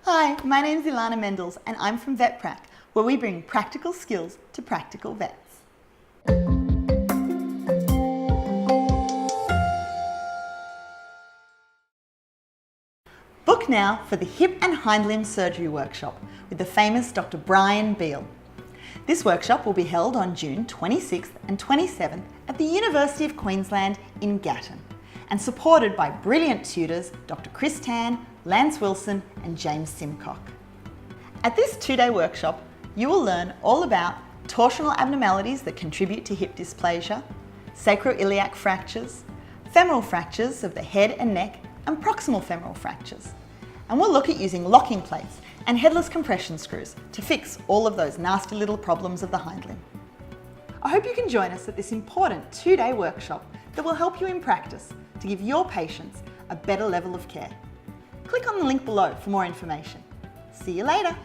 Hi, my name's Ilana Mendels and I'm from VetPrac, where we bring practical skills to practical vets. Book now for the Hip and Hind Limb Surgery Workshop with the famous Dr. Brian Beale. This workshop will be held on June 26th and 27th at the University of Queensland in Gatton and supported by brilliant tutors Dr. Chris Tan, Lance Wilson and James Simcock. At this two-day workshop, you will learn all about torsional abnormalities that contribute to hip dysplasia, sacroiliac fractures, femoral fractures of the head and neck, and proximal femoral fractures. And we'll look at using locking plates and headless compression screws to fix all of those nasty little problems of the hind limb. I hope you can join us at this important two-day workshop that will help you in practice to give your patients a better level of care. Click on the link below for more information. See you later.